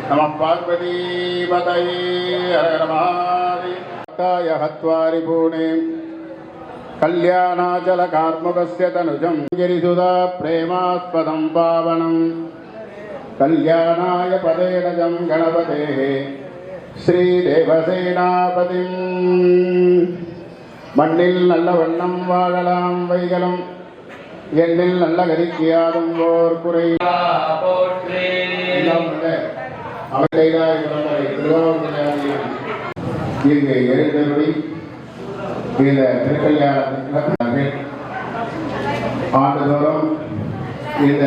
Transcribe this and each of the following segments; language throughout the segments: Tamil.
नमः पार्वती पतये हर महादेव हत्वारि पूणे कल्याणाचल कार्मुकस्य तनुजं गिरिसुधा प्रेमास्पदं पावनं कल्याणाय पदेनजं गणपतेः श्रीदेवसेनापतिं மண்ணில் நல்ல வண்ணம் வாழலாம் வைகளும் எண்ணில் நல்ல கதிக்கியாதும் ஓர் குறை இங்கு எழுந்தருளி இந்த திருக்கல்யாணத்தில் ஆண்டுதோறும் இந்த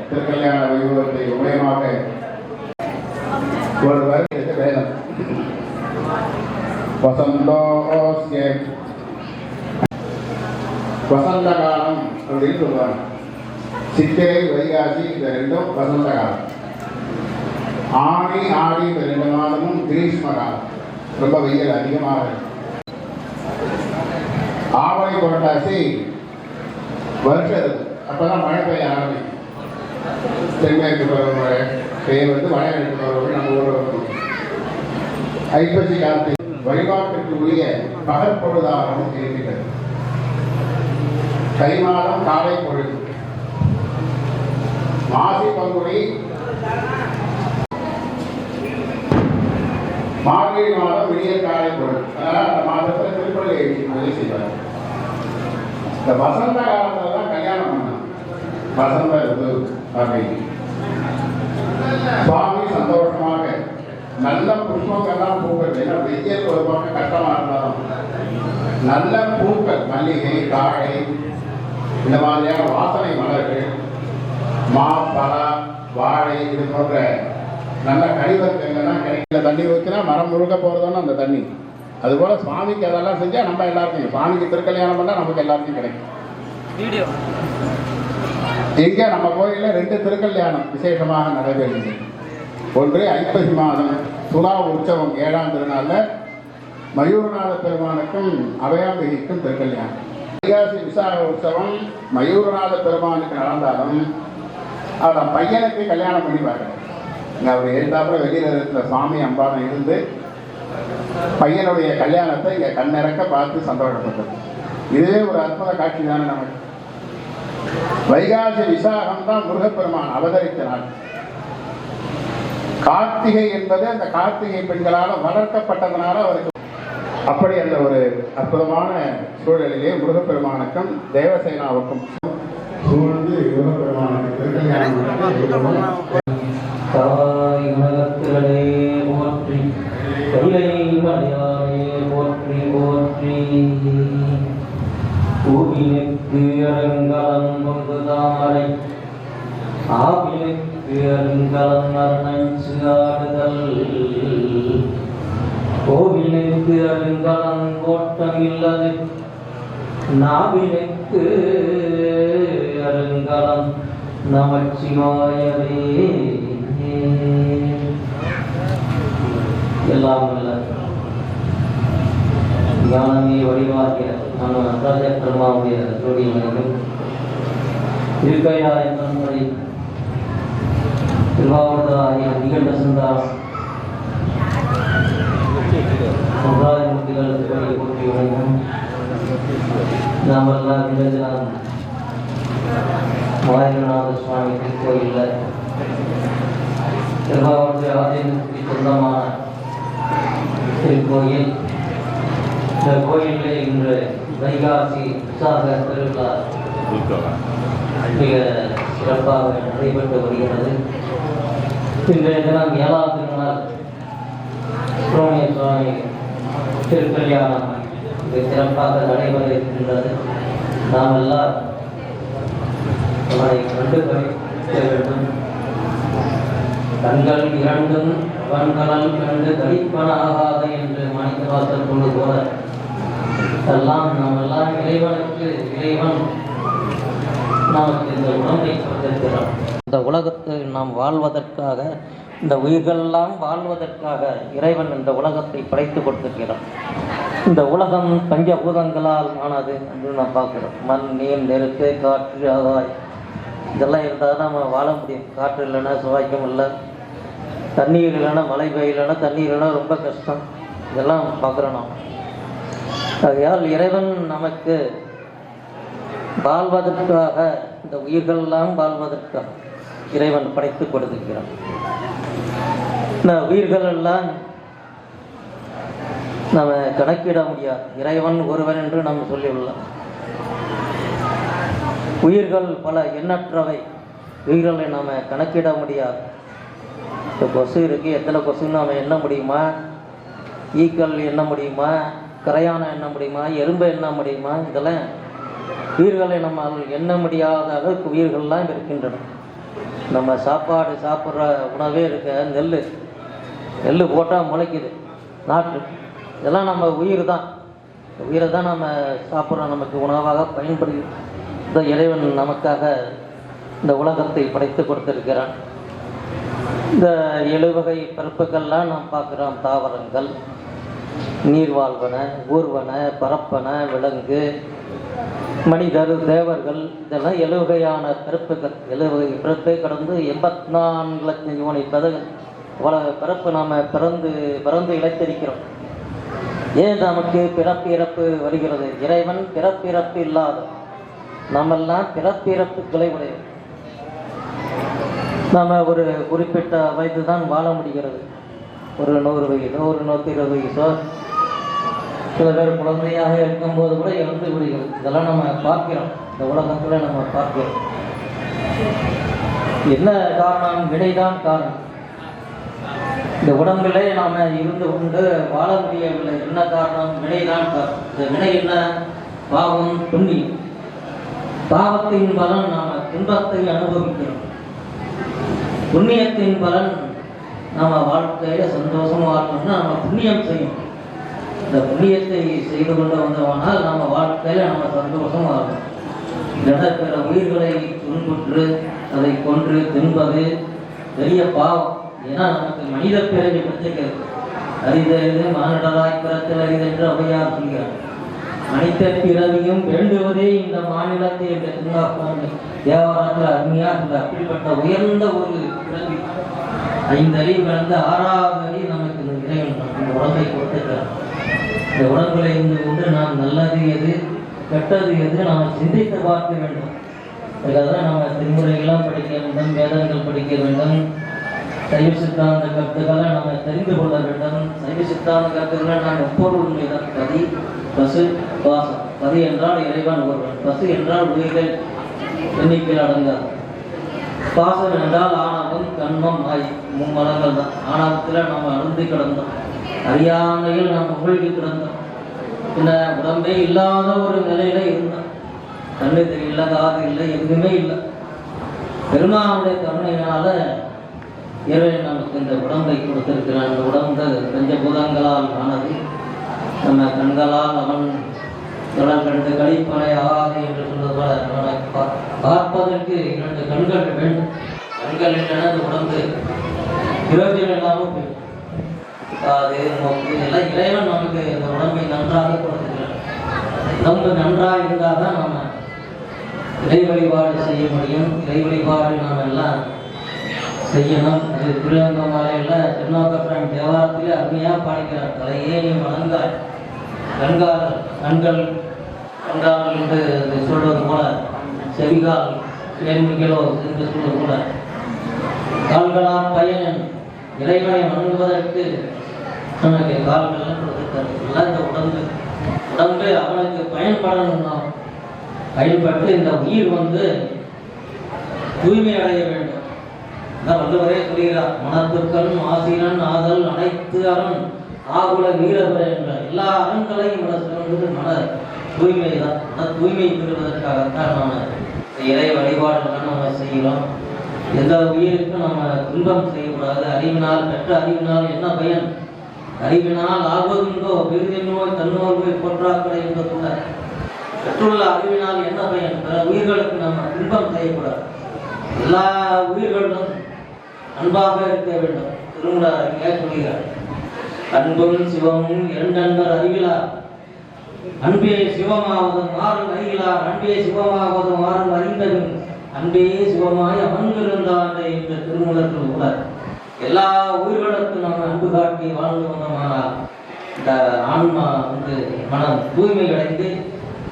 திருக்கல்யாண வைபவத்தை உபயமாக ஒரு வருடத்து வேதம் வசந்தோஸ்ய வசந்த காலம் அப்படின்னு சொல்லுவாங்க. சித்திரை வைகாசி இந்த ரெண்டும் வசந்த காலம். ஆடி ஆடி இந்த 2 மாதமும் கிரீஷ்ம காலம், ரொம்ப வெயில் அதிகமாக இருக்கு. ஆவணி புரட்டாசி வருஷ ருது, அப்பதான் மழை பெய்ய ஆரம்பிக்கும். தென்மேற்கு பருவமழை பெயர் வடகிழக்கு பருவமழை நம்ம ஊரில் வரணும். ஐப்பசி காலத்தில் வழிபாட்டிற்கு உரிய பகல் பொழுதாகவும் இருக்கிறது. தை மாதம் காலை பொழுது, மாசி பங்குனி மார்கழி மாதம் விடிய காலை பொழுது. அதனால அந்த மாதத்தில் திருப்பள்ளி எழுதி செய்வார். இந்த வசந்த காலத்துல தான் கல்யாணம் பண்ணாங்க. வசந்த ருது அப்படின்னு சுவாமி சந்தோஷமாக நல்ல புஷ்பங்கள்லாம் பூக்கள். ஏன்னா வெயில் ஒரு பக்கம் கஷ்டமா இருந்தாலும் நல்ல பூக்கள், மல்லிகை, காழை, இந்த மாதிரியான வாசனை மலர்கள், மா, பலா, வாழை, இது போன்ற நல்ல கழிவர்கள்லாம் கிடைக்கல. தண்ணி ஊற்றினா மரம் முழுக்க போகிறதோன்னு அந்த தண்ணி. அதுபோல் சுவாமிக்கு அதெல்லாம் செஞ்சால் நம்ம எல்லாருக்கும், சுவாமிக்கு திருக்கல்யாணம் பண்ணால் நமக்கு எல்லாருக்கும் கிடைக்கும். இங்கே நம்ம கோயிலில் 2 திருக்கல்யாணம் விசேஷமாக நடைபெறுகிறது. ஒன்று ஐப்பசி மாதம் துலா உற்சவம் 7ஆம் திருநாளில் மயூரநாத பெருமானுக்கும் அபயாம்பிகைக்கும் திருக்கல்யாணம். வைகாசி விசாக உற்சவம் மயூரநாத பெருமானுக்கு நடந்தாலும் அவரோட பையனுக்கு கல்யாணம் பண்ணி பார்க்கணும். அவர் எழுந்தாப்புல வெளியில் இருக்கிற சுவாமி அம்பாரம் இருந்து பையனுடைய கல்யாணத்தை இங்கே கண்ணிறக்க பார்த்து சந்தோஷப்பட்டது. இதுவே ஒரு அற்புத காட்சி தானே நமக்கு. வைகாசி விசாகம் தான் முருகப்பெருமான் அவதரித்த நாள். கார்த்திகை என்பது அந்த கார்த்திகை பெண்களால் வளர்க்கப்பட்டதனால அவருக்கு அப்படி அந்த ஒரு அற்புதமான சூழலிலே முருகப்பெருமானுக்கும் தேவசேனாவுக்கும் சூழ்ந்து முருகப்பெருமானுக்கு திருக்கல்யாணம் தாய் உலகத்திலே போற்றி, கைலை மலையாளே போற்றி போற்றி. பூவினுக்கு அருங்கலம் கொண்டு தாமரை, ஆவினுக்கு அருங்கலம் அருணச்சு ஆடுதல். கோவிலுக்கு அருங்கலம் கோட்டம் இல்லது, நாவினுக்கு அருங்கலம் நமச்சிவாயவே. எல்லாம் வல்ல ஞானமே வடிவாகிய ராஜ பெருமாவுடைய ஜோடியிலும் இருக்கையா என்பதை திருவாவூர்தாய நிகழ்ந்த சிந்தார் சமுதாயமூர்த்திகளுக்கு வழி போற்றி வழங்கும் நாமெல்லாம் நிகழ்ச்சினால் மலையநாத சுவாமி திருக்கோயிலில் திருவாவூர் ஆதீனத்துக்கு சொந்தமான திருக்கோயில். இந்த கோயிலில் இன்று வைகாசி உற்சாக திருவிழா மிக சிறப்பாக நடைபெற்று வருகிறது. இன்றைய தினம் 7வது நாள் சுப்பிரமணிய சுவாமி திருக்கல்யாணம் மிக சிறப்பாக நடைபெற இருக்கின்றது. நாம் எல்லாம் அவரை கண்டு கழிக்க வேண்டும். கண்கள் இரண்டும் கண்களால் கண்டு கழிப்பன ஆகாது என்று மாணிக்கவாசகர் கொண்டு போல எல்லாம் நாம் எல்லாம் இறைவனுக்கு இறைவன் நமக்கு இந்த உடம்பை கொடுத்திருக்கிறான். இந்த உலகத்தில் நாம் வாழ்வதற்காக, இந்த உயிர்களெல்லாம் வாழ்வதற்காக இறைவன் இந்த உலகத்தை படைத்து கொடுத்திருக்கிறான். இந்த உலகம் பஞ்சபூதங்களால் ஆனது என்று நாம் பார்க்கிறோம். மண், நீர், நெருப்பு, காற்று, ஆகாயம் இதெல்லாம் இருந்தால் தான் நம்ம வாழ முடியும். காற்று இல்லைன்னா சுவாய்க்கம் இல்லை, தண்ணீர் இல்லைன்னா மழை பெய்யலைன்னா தண்ணீர் இல்லைன்னா ரொம்ப கஷ்டம். இதெல்லாம் பார்க்குறோம் நாம். ஆகையால் இறைவன் நமக்கு வாழ்வதற்காக, இந்த உயிர்களெல்லாம் வாழ்வதற்காக இறைவன் படைத்து கொடுத்திருக்கிறான். இந்த உயிர்கள் எல்லாம் நம்ம கணக்கிட முடியாது. இறைவன் ஒருவன் என்று நம்ம சொல்லியுள்ளோம். உயிர்கள் பல எண்ணற்றவை. உயிர்களை நாம் கணக்கிட முடியாது. இப்போ கொசு இருக்குது, எத்தனை கொசுன்னு நாம் எண்ண முடியுமா? ஈக்கள் எண்ண முடியுமா? கரையானை எண்ண முடியுமா? எறும்பை எண்ண முடியுமா? இதெல்லாம் உயிர்களை நம்மால் எண்ண முடியாத அளவுக்கு உயிர்கள்லாம் இருக்கின்றன. நம்ம சாப்பாடு சாப்பிட்ற உணவே இருக்க, நெல் போட்டால் முளைக்குது, நாற்று, இதெல்லாம் நம்ம உயிர் தான். உயிரை தான் நம்ம சாப்பிட்றோம், நமக்கு உணவாக பயன்படுது. இந்த இறைவன் நமக்காக இந்த உலகத்தை படைத்து கொடுத்திருக்கிறான். இந்த 7 வகை பிறப்புகள்லாம் நாம் பார்க்குறோம். தாவரங்கள், நீர்வாழ்வன, ஊர்வன, பரப்பன, விலங்கு, மனிதர், தேவர்கள், இதெல்லாம் 7 வகையான பிறப்புகள். 7 வகை பிறப்பை கடந்து 84 லட்சம் யோனி பதங்கள் அவ்வளவு பிறப்பு நாம் பிறந்து இழைத்திருக்கிறோம். ஏன் நமக்கு பிறப்பிறப்பு வருகிறது? இறைவன் பிறப்பிறப்பு இல்லாத, நம்மெல்லாம் பிறப்பிறப்புகளை உடையது. நம்ம ஒரு குறிப்பிட்ட வயது தான் வாழ முடிகிறது. ஒரு 100 வயதோ, ஒரு 120 வயசோ, சில பேர் குழந்தையாக இருக்கும்போது கூட இறந்து விடுகிறது. இதெல்லாம் நம்ம பார்க்கிறோம், இந்த உலகத்தில் நம்ம பார்க்கிறோம். என்ன காரணம்? வினைதான் காரணம். இந்த உடம்பிலே நாம் இருந்து கொண்டு வாழ முடியவில்லை. என்ன காரணம்? வினைதான் காரணம். இந்த வினை என்ன? பாவம், புண்ணியம். பாவத்தின் பலன் நாம் துன்பத்தை அனுபவிக்கிறோம். புண்ணியத்தின் பலன் நம்ம வாழ்க்கையில சந்தோஷமா இருக்கணும்னா நம்ம புண்ணியம் செய்யணும். இந்த புண்ணியத்தை செய்து கொண்டு வந்தோம்னால் நம்ம வாழ்க்கையில நம்ம சந்தோஷமா இருக்கணும். பிற உயிர்களை துன்புற்று அதை கொன்று தின்பது பெரிய பாவம். ஏன்னா நமக்கு மனித பிறவி கிடைக்கிறது. அரிதறிது மானிடராய் பிறத்தல் அரிது என்று ஔவையார் சொல்கிறார். மனித பிறவியும் வேண்டுவதே இந்த மாநிலத்தை என்று திருநாப்பாண்டி தேவாரத்தில் அருமையாக சொல்ல. அப்படிப்பட்ட உயர்ந்த ஒரு பிறவி, 5 அறிவு கடந்த 6வது அறிவு நமக்கு இந்த இறைவன் இந்த உடம்பை கொடுத்திருக்கிறார். இந்த உடம்புகளை இருந்து கொண்டு நாம் நல்லது எது, கெட்டது எது நாம் சிந்தித்து பார்க்க வேண்டும். அதுக்காக நம்ம திருமுறைகள்லாம் படிக்க வேண்டும், வேதங்கள் படிக்க வேண்டும், சைவ சித்தாந்த கருத்துக்களை நம்ம தெரிந்து கொள்ள வேண்டும். சைவ சித்தாந்த கருத்துக்களை நாம் எப்பொருள் உண்மைதான். கதி, பசு, பாசம். கதி என்றால் இறைவன் ஒருவன், பசு என்றால் உயிர்கள் எண்ணிக்கையில் அடங்காது. பாசம் என்றால் ஆணவம், கண்மம், ஆய் 3 மலங்கள் தான். ஆணவத்தில் நாம் அழுந்தி கிடந்தோம், அறியாமையில் நாம் மூழ்கி கிடந்தோம். பின்ன உடம்பே இல்லாத ஒரு நிலையில இருந்தோம். கண்ணு தெரியல, காது இல்லை, எதுவுமே இல்லை. பெருமானுடைய கருணையினால இறைவன் நமக்கு இந்த உடம்பை கொடுத்திருக்கிறான். இந்த உடம்பு பஞ்சபூதங்களால் ஆனது. நம்ம கண்களால் அவன் கண்டு கழிப்பனை ஆகாது என்று சொன்னது போல அவனை பார்ப்பதற்கு 2 கண்கள் வேண்டும். கண்கள் இல்லைன்னா இந்த உடம்பு பிரயோஜனம் இல்லாமல் போயிடும். அது எல்லாம் இறைவன் நமக்கு இந்த உடம்பை நன்றாக கொடுத்துக்கிறார். உடம்பு நன்றாக இருந்தால் தான் நம்ம இறை வழிபாடு செய்ய முடியும். இறை வழிபாடு நாம் எல்லாம் செய்யணும். இது திருவங்க மலையில் திருநாவுக்கரசர் தேவாரத்திலே அருமையாக பாடிக்கிறார். தலையே நீ வணங்காய் கண்கள் கண்டால் என்று சொல்வது போல, செவிகால் கேள்விகளோ என்று சொல்வது போல, கால்களால் பயன் இறைவனை வணங்குவதற்கு நமக்கு கால்கள் கொடுத்திருக்காரு. எல்லாம் இந்த உடம்பு அவனுக்கு பயன்படணும்னா பயன்பட்டு இந்த உயிர் தூய்மை அடைய வேண்டும். வள்ளுவரே சொல்கிறார், மனத்துக்கண் ஆசிரன் ஆதல் அனைத்து அரண் ஆகுல வீரவர் என்ற எல்லா அரண்களையும் சிறந்தது மன தூய்மை தான். மன தூய்மை பெறுவதற்காகத்தான் நம்ம இறை வழிபாடுகள் நம்ம செய்கிறோம். எந்த உயிருக்கும் நம்ம துன்பம் செய்யக்கூடாது. அறிவினால் பெற்ற அறிவினால் என்ன பயன்? அறிவினால் ஆகுவதுண்டோ விருதினோய் தன்னோர்வை போற்றாக்களை என்பதுள்ள பெற்றுள்ள அறிவினால் என்ன பயன்? பிற உயிர்களுக்கு நம்ம துன்பம் செய்யக்கூடாது. எல்லா உயிர்களும் அன்பாக இருக்க வேண்டும். திருமூலர் சொல்கிறார், அன்பும் சிவமும் இரண்டன்பர் அறிவிலார், அன்பே சிவமாவதும் மாறும் அறிவிலார், அன்பே சிவமாவதும் மாறும் அறிந்ததும் அன்பே சிவமாய் அமர்ந்திருந்தான் என்று திருமூலர் சொல்கிறார். எல்லா உயிர்களுக்கும் நம்ம அன்பு காட்டி வாழ்ந்து வந்தோமானால் இந்த ஆன்மா மனம் தூய்மை அடைந்து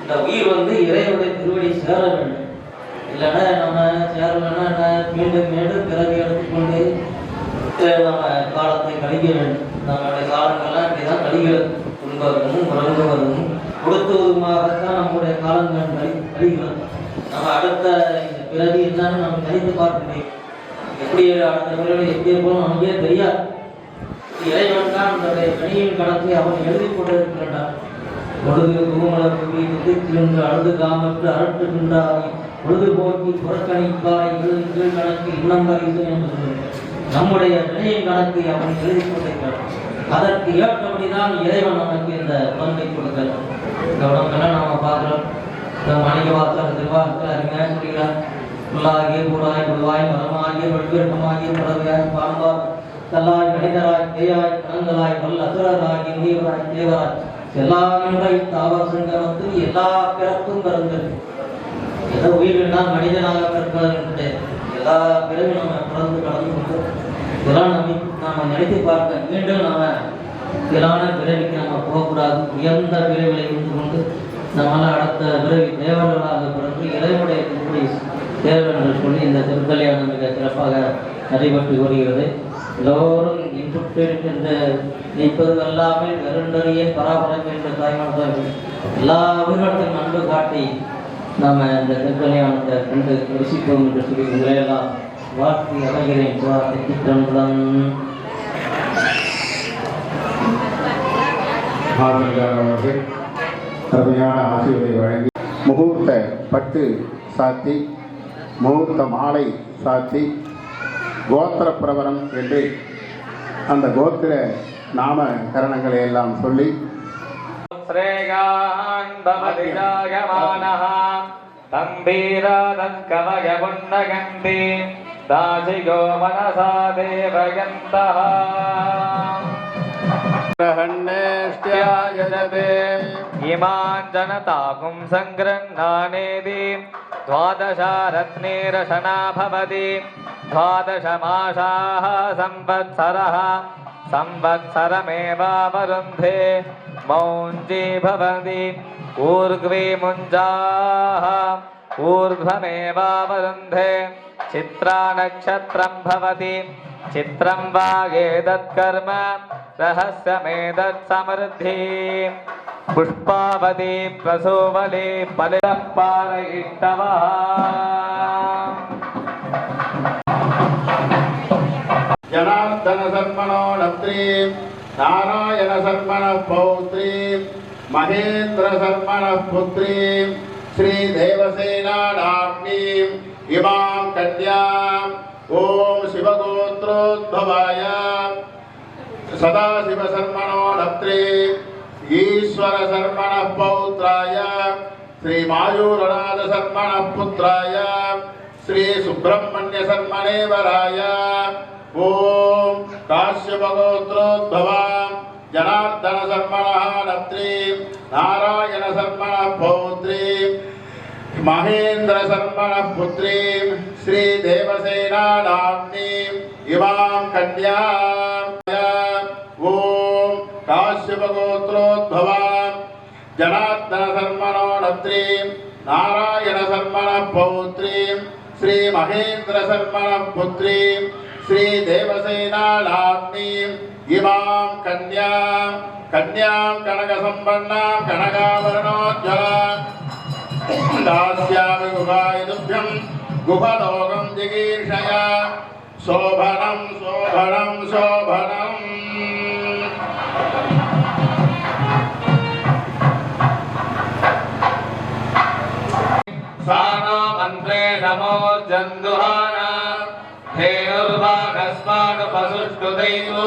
இந்த உயிர் இறைவனுடைய திருவடி சேர வேண்டும். இல்லைன்னா நம்ம சேரலைன்னா மீண்டும் மீண்டும் பிறகு எடுத்துக்கொண்டு நம்ம காலத்தை கழிக்க வேண்டும். நம்மளுடைய காலங்கள்லாம் இப்படிதான் கழிகிறது. துன்பவர்களும் உறங்குவதும் கொடுத்துவதுமாகத்தான் நம்முடைய காலங்கள் கழிகிறது. நம்ம அடுத்த இந்த பிறகு என்னன்னு நம்ம கணித்து பார்க்க முடியும். எப்படி அடுத்த பிறகு எப்படி போகணும் நமக்கே தெரியாது. இறைவன் தான் அந்த கணியின் கணக்கை அவன் எழுதி கொண்டிருக்கின்றான். பொழுது குருமலர் புவி துதித்திருந்து அழுது காமற்று அரட்டுகின்றாய் பொழுதுபோக்கி புறக்கணிப்பாய் கீழ் கணக்கு இன்னம் வரைது என்று நம்முடைய வினையின் கணக்கை அவன் எழுதி கொண்டிருக்கிறான். அதற்கு ஏற்றபடிதான் இறைவன் நமக்கு இந்த உடம்பை கொடுக்கிறார். இந்த உடம்பெல்லாம் நாம பார்க்கிறோம். மணிக்க வாசல் திருவாசல் அருமையாக சொல்கிறார். புல்லாகிய கூடாய் புல்வாய் மரமாகிய வெள்வெட்டமாகிய பறவையாய் பாம்பாய் கல்லாய் மனிதராய் தேயாய் கணங்களாய் வல் அசுரராகி நீவராய் தேவராய் எல்லா தாவர சங்கமத்தில் எல்லா பிறப்பும் பிறந்தது. ஏதோ உயிரினால் மனிதனாக பிறப்பது எல்லா பிறகு நம்ம பிறந்து கடந்து கொண்டு இதெல்லாம் நாம நினைத்து பார்க்க மீண்டும் நாம இயலான பிறவிக்கு நம்ம போகக்கூடாது. உயர்ந்த பிறவிலை இருந்து கொண்டு நம்மளால் அடுத்த பிறவி தேவர்களாக பிறந்து இறைவனுடைய திருப்படி தேவை என்று சொல்லி இந்த திருக்கல்யாணம் மிக சிறப்பாக நடைபெற்று வருகிறது. எல்லோரும் இன்புற்றிருக்கின்ற நிற்பது எல்லாமே வெறுண்டறிய பராபரம் என்ற தாய்மார்கள் எல்லா உயிர்களுக்கும் அன்பு காட்டி நாம் இந்த திருக்கல்யாணத்தை கண்டு ருசிப்போம் என்று சொல்லி உங்களையெல்லாம் வாழ்த்தி அடைகிறேன். திட்டம்பலம் அவர்கள் அருமையான ஆசிரியரை வழங்கி முகூர்த்த பட்டு சாத்தி முகூர்த்த மாலை சாத்தி கோத்திர பிரபலம் என்று அந்த கோத்திர நாம கரணங்களை எல்லாம் சொல்லி இமான் ஜனதாகும் சங்கிரநானேதி द्वादशारत्नेरशना भवति द्वादशमासाः संवत्सरः संवत्सरमेवावरुन्धे मौञ्जी भवति ऊर्ध्वे मुञ्जाः ऊर्ध्वमेवावरुन्धे चित्रा नक्षत्रं भवति चित्रं वागेदत्कर्म रहस्यमेतत् समृद्धि पुष्पावती प्रसूवली फलितः पारयिष्टवः जनार्दन शर्मणो नत्री नारायण शर्मण पौत्री महेन्द्र शर्मण पुत्री श्री देवसेनाडाग्नी इमां कन्यां ओम शिवगोत्रोद्भवाय सदाशिव शर्मणो नत्री ईश्वर शर्मण पौत्राय श्री मायूरनाथ शर्मण पुत्राय श्री सुब्रह्मण्य शर्मणे वराय ओम काश्यपगोत्रोद्भवां जनार्दन शर्मणः नत्रीं नारायण शर्मणः पौत्रीं महेन्द्र शर्मणः पुत्रीं श्री देवसेना नाम्नीं इमां कन्यां ओम काश्यपगोत्रोद्भवां जनार्दन शर्मणो नत्रीं नारायण शर्मणः पौत्रीं श्री महेन्द्र शर्मणः पुत्रीं श्री देवसेना नाम्नीं इमां कन्यां कनक संपन्नां कनकाभरणोज्ज्वलां दास्यामि गुहायुधभ्यं गुहलोकं जिगीर्षया शोभनं शोभनं शोभनम् सानो मन्त्रे नमो जन्दुहाना धेनुर्वाघस्मानु पशुष्टुदैवो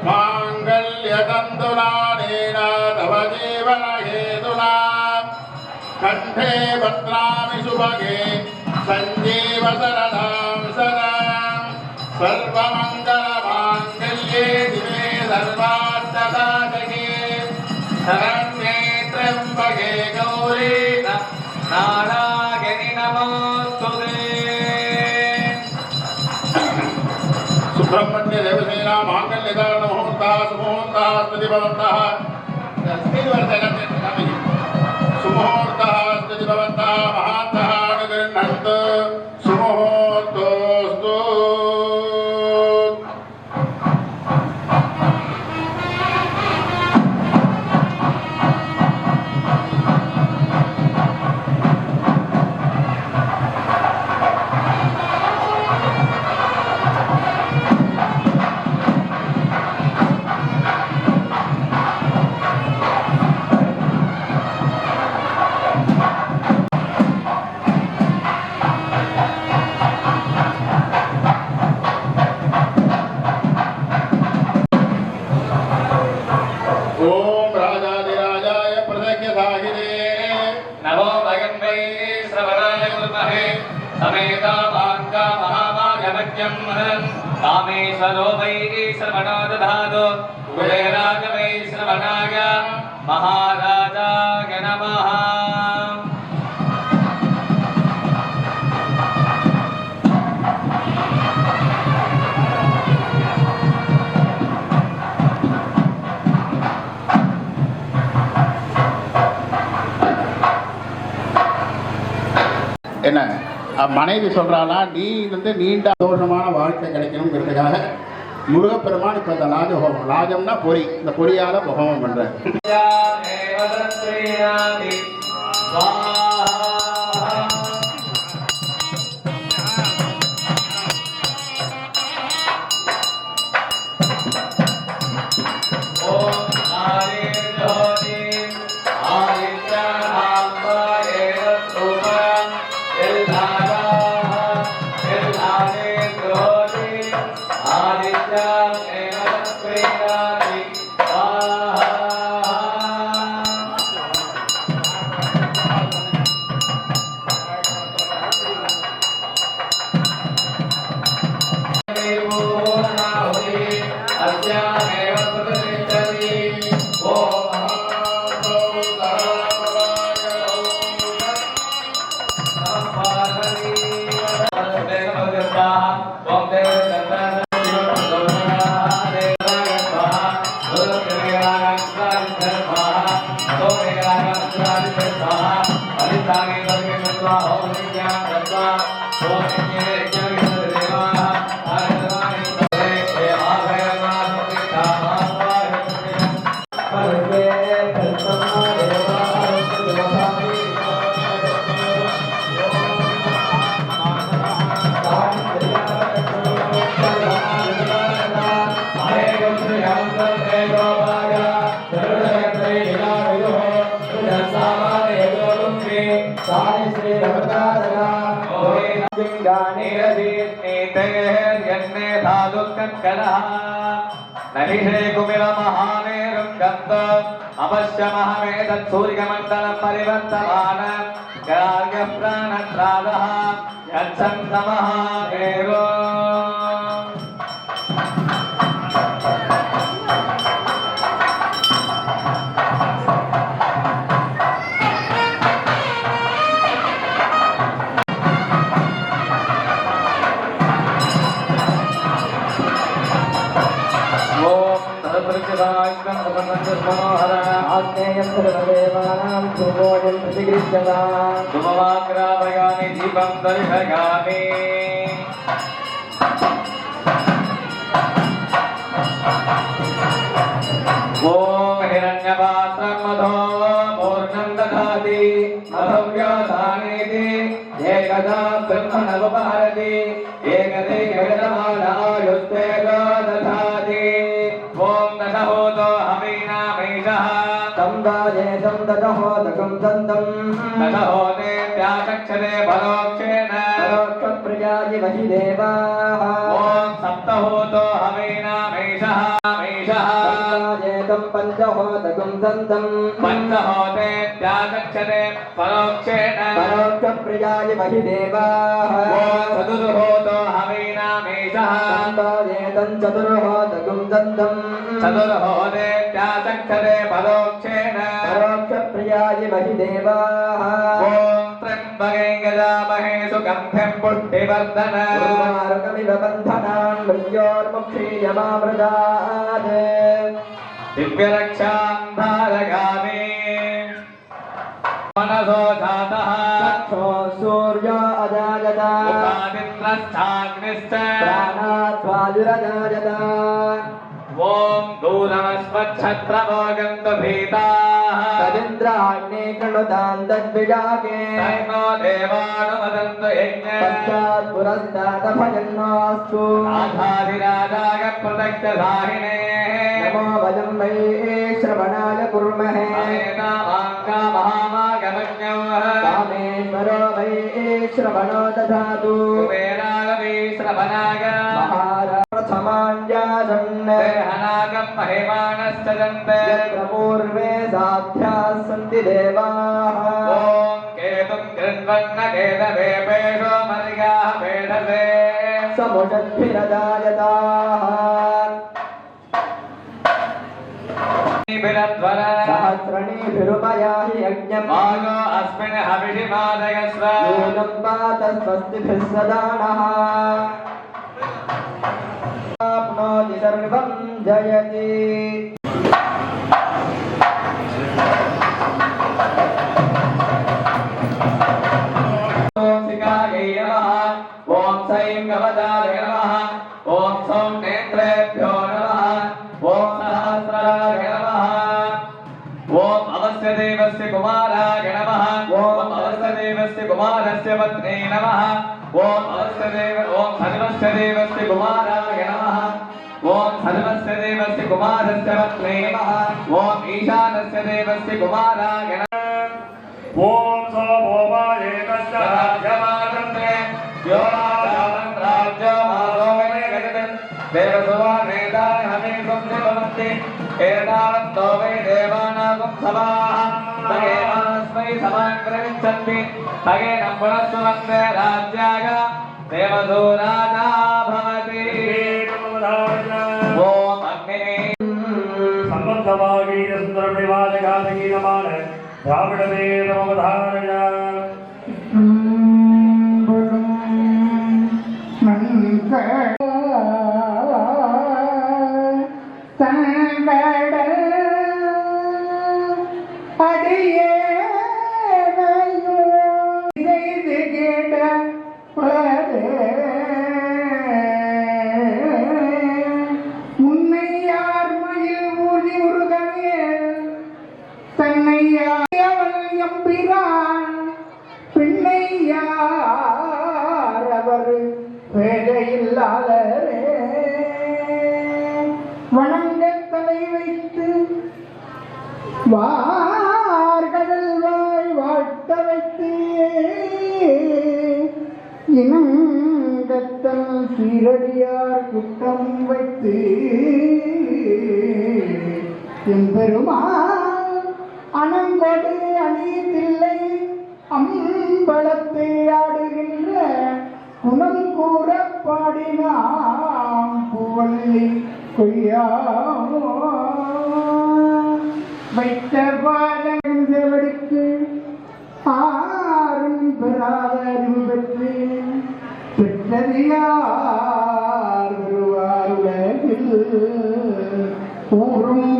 माङ्गल्यतन्तुनानेन तव जीवनहेतुना कण्ठे भद्रामि सुभगे सञ्जीव शरदां शरम् सर्वमङ्गलमाङ्गल्ये दिवे सर्वार्थसाधके शरण्ये त्र्यम्बके गौरी नारायणि नमोस्तुते सुब्रह्मण्य देवसेना माङ्गल्यधारण मुहूर्तः सुमुहूर्तः स्मृतिभवन्तः सुमुहूर्तः स्मृतिभवन्तः महान्तः अनुगृह्णन्तु सुमुहूर्तोऽस्तु ओम राजाधिराजाय प्रदक्ष्यसाहिने नमो भगवते श्रवणाय गुरुमहे समेता माङ्गा महामाघमज्ञं कामेश्वरो वै श्रवणो दधातु कुबेराय वै श्रवणाय महाराजाय नमः என்ன மனைவி சொல்றாளா நீ நீண்ட தோஷமான வாழ்க்கை கிடைக்கணுங்கிறதுக்காக முருகப்பெருமான் இப்ப இந்த லாஜஹோமம் லாஜம்னா பொறி இந்த பொறியால ஹோமம் பண்ற नहिषे कुमिल महामेरुं गन्तम् अवश्यमहमेतत् सूर्यमण्डलं परिवर्तमानं गरार्य प्राणत्रादः यच्छन्तमः देवो सर्वदेवानां सुमोजं प्रतिगृह्यताम् सुमवाग्रापयामि दीपं दर्शयामि ॐ हिरण्यपात्रं मधो पूर्णं दधाति मधव्योधानेति एकदा ब्रह्मणमुपहरति एकदे गजमानायुस्तेजो दधाति ॐ दशहोतो हवीनामीशः तं दायेतं ददहोदकं दन्तं दशहोते त्याचक्षते परोक्षेण परोक्षप्रजाति वहि देवाः ॐ सप्तहोतो हवीनामीशः दायेतं पञ्चहोदकं दन्तं पञ्चहोते त्याचक्षते परोक्षेण परोक्षप्रजाति वहि देवाः ॐ चतुर्होतो हवीनामीशः दायेतं चतुर्होदकं दन्तं चतुर्होते त्याचक्षते परोक्षेण परोक्षप्रजाति वहि देवाः ॐ त्र्यम्बके यजामहे सुगन्धिं पुष्टिवर्धन उर्वारुकमिव बन्धनान् मृत्योर्मुक्षीयमामृतात् दिव्यरक्षां धारयामि मनसो जातः चक्षो सूर्यो अजायत मुखादिन्द्रश्चाग्निश्च प्राणाद्वायुरजायत ॐ दूरमस्मच्छत्रवो गन्तभीताः तदिन्द्राग्ने कृणुतां तद्विजाके तैनो देवानुमदन्तु यज्ञः पश्चात् पुरस्तादभयन्नास्तु राधाधिराजाय प्रदक्षदाहिने नमो वयं वै श्रवणाय कुर्महे कामेश्वरो वै श्रवणो दधातु कुबेरागवी श्रवणाग महाराथमाञ्जासन् देहनागं महिमानश्च जन्ते यत्र पूर्वे साध्याः सन्ति देवाः ॐ केतुं कृण्वन्न केतवेपेषो मर्याः पेढसे समुषद्भिरजायताः सहस्रणीभिरुपयाहि यज्ञम् मागो अस्मिन् हविषि मादयस्व नूनं पात स्वस्तिभिः सदा नः आप्नोति सर्वं जयति शिखायै नमः ॐ सैं गवदाय नमः ॐ सौं नेत्रेभ्यो नमः ॐ सहस्राय नमः ॐ अवस्यदेवस्य कुमाराय नमः ॐ अवस्यदेवस्य कुमारस्य पत्नी नमः ॐ सर्वस्य देवस्य कुमाराय नमः ॐ सर्वस्य देवस्य कुमारस्य पत्नी नमः ॐ ईशानस्य देवस्य कुमाराय नमः ॐ सोमोवाये तस्य राज्यमानन्ते यो राजानं राज्यमारोमे गजतन् देवसुवानेतानि हवीकुं भवन्ति एतावन्तो वै देवानागुं सभाः तगेवास्मै समान् प्रविच्छन्ति तगेनं पुनस्तु वन्दे राज्याय देवसूराजा भवति ॐ अग्निः सम्बद्धವಾಗಿ ಸುಂದರವಾದಗಾದಗೀನಮಾನ ದ್ರಾವಿಡ ವೇದಮವಧಾರಯ வணங்க தலை வைத்து வார்கடல் வாய் வாழ்த்த வைத்து இனங்கத்தல் சீரடியார் குற்றம் வைத்து எம்பெருமான் அனங்கொடு அணியத்தில்லை அம்பலத்தை ஆடுகின்ற குணம் கூற பாடினாம் பூவல்லி கொய்யாமோ வைத்த பாதம் செவடிக்கு ஆறும் பெறாதரும் பெற்று பெற்றதியார் வருவார் உலகில் ஊரும்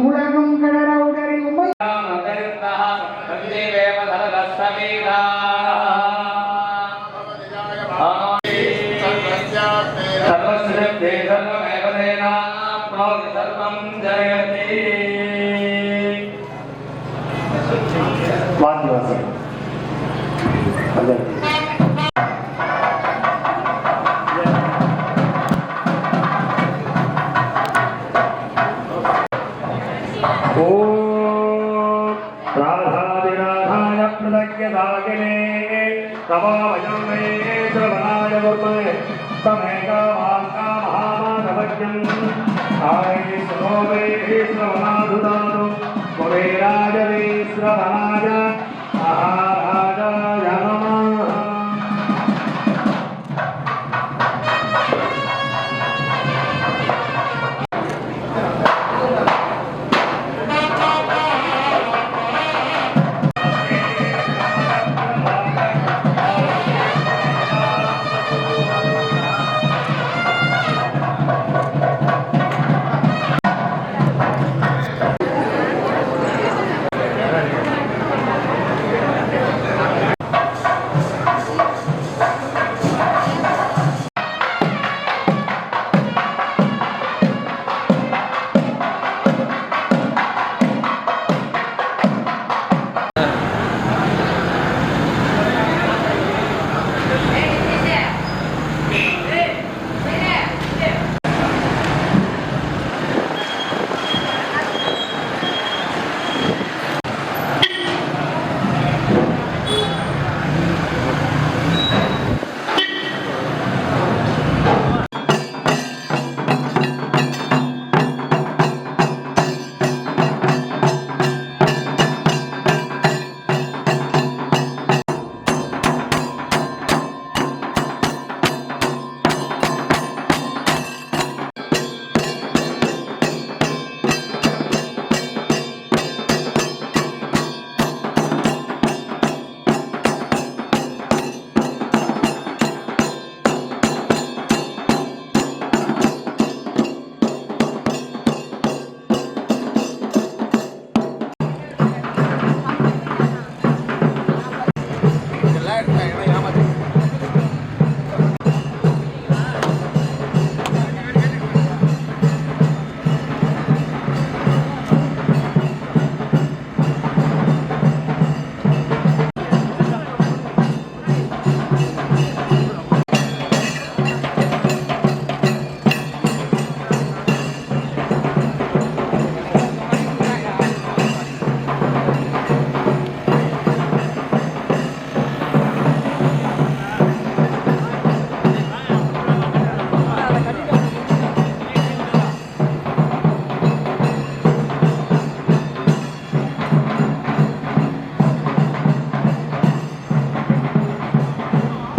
तपोवयं मे श्रवणाय कुर्महे तमेकामाकामहामाधवज्ञम् आयि श्रवणाधुदातु कुबेराय मे श्रवणाय